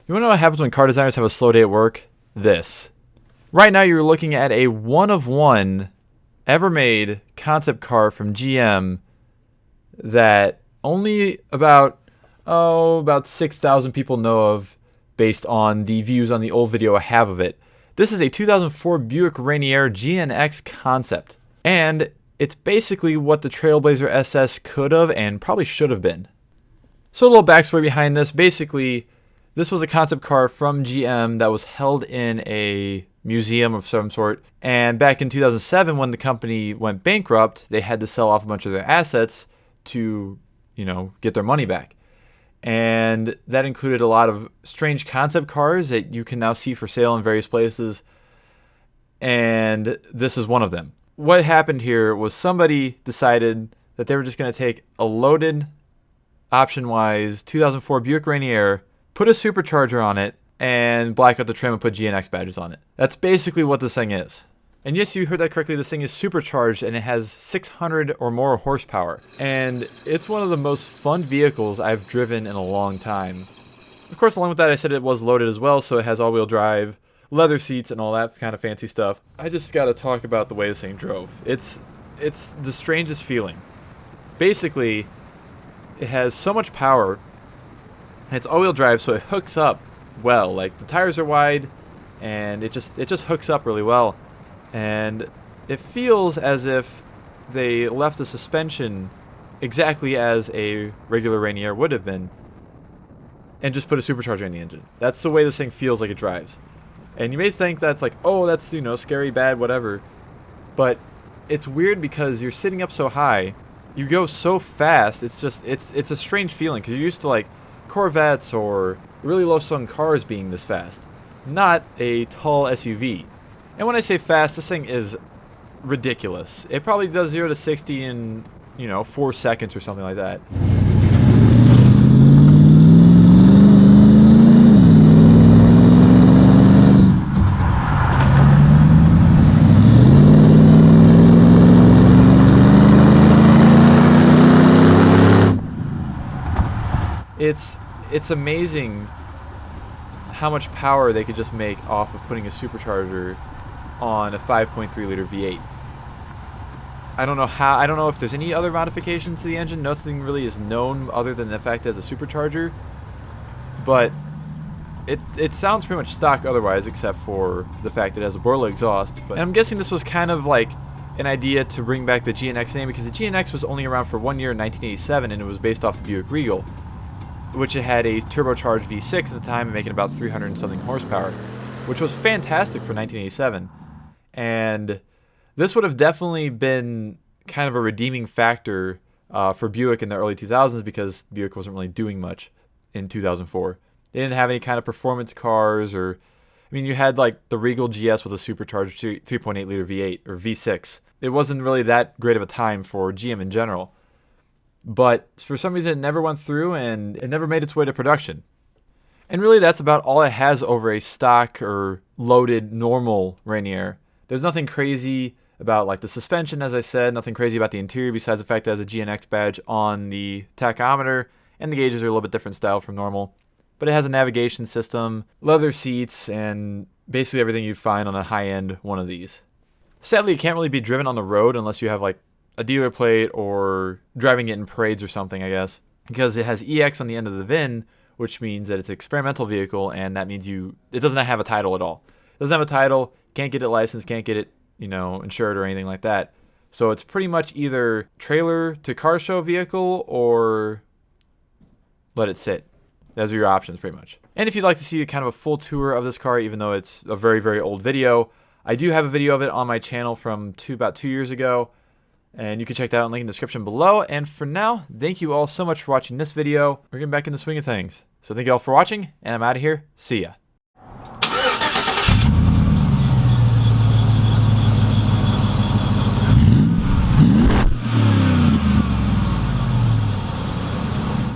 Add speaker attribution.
Speaker 1: You want to know what happens when car designers have a slow day at work? This. Right now you're looking at a one-of-one ever made concept car from GM that only about 6,000 people know of based on the views on the old video I have of it. This is a 2004 Buick Rainier GNX Concept. And it's basically what the Trailblazer SS could have and probably should have been. So a little backstory behind this. Basically, this was a concept car from GM that was held in a museum of some sort. And back in 2007, when the company went bankrupt, they had to sell off a bunch of their assets to, get their money back. And that included a lot of strange concept cars that you can now see for sale in various places. And this is one of them. What happened here was somebody decided that they were just going to take a loaded, option-wise 2004 Buick Rainier, put a supercharger on it, and black out the trim and put GNX badges on it. That's basically what this thing is. And yes, you heard that correctly, this thing is supercharged and it has 600 or more horsepower. And it's one of the most fun vehicles I've driven in a long time. Of course, along with that, I said it was loaded as well, so it has all-wheel drive, leather seats, and all that kind of fancy stuff. I just gotta talk about the way this thing drove. It's the strangest feeling. Basically, it has so much power, and it's all-wheel drive, so it hooks up well. Like, the tires are wide, and it just hooks up really well. And it feels as if they left the suspension exactly as a regular Rainier would have been, and just put a supercharger in the engine. That's the way this thing feels like it drives. And you may think that's like, oh, that's, scary, bad, whatever. But it's weird because you're sitting up so high, you go so fast, it's a strange feeling because you're used to like Corvettes or really low-slung cars being this fast, not a tall SUV. And when I say fast, this thing is ridiculous. It probably does 0 to 60 in, 4 seconds or something like that. It's amazing how much power they could just make off of putting a supercharger on a 5.3 liter V8. I don't know if there's any other modifications to the engine. Nothing really is known other than the fact that it's a supercharger. But it sounds pretty much stock otherwise, except for the fact that it has a Borla exhaust. And I'm guessing this was kind of like an idea to bring back the GNX name, because the GNX was only around for 1 year in 1987, and it was based off the Buick Regal, which it had a turbocharged V6 at the time, making about 300 and something horsepower, which was fantastic for 1987. And this would have definitely been kind of a redeeming factor for Buick in the early 2000s, because Buick wasn't really doing much in 2004. They didn't have any kind of performance cars, you had like the Regal GS with a supercharged 3.8 liter V8 or V6. It wasn't really that great of a time for GM in general. But for some reason it never went through, and it never made its way to production. And really that's about all it has over a stock or loaded normal Rainier. There's nothing crazy about like the suspension, as I said, nothing crazy about the interior besides the fact that it has a GNX badge on the tachometer, and the gauges are a little bit different style from normal. But it has a navigation system, leather seats, and basically everything you find on a high-end one of these. Sadly, it can't really be driven on the road unless you have like a dealer plate or driving it in parades or something, I guess, because it has EX on the end of the VIN, which means that it's an experimental vehicle, and that means it doesn't have a title at all. It doesn't have a title, can't get it licensed, can't get it, insured or anything like that. So it's pretty much either trailer to car show vehicle or let it sit. Those are your options, pretty much. And if you'd like to see kind of a full tour of this car, even though it's a very, very old video, I do have a video of it on my channel from about 2 years ago. And you can check that out in the link in the description below. And for now, thank you all so much for watching this video. We're getting back in the swing of things. So thank you all for watching, and I'm out of here. See ya.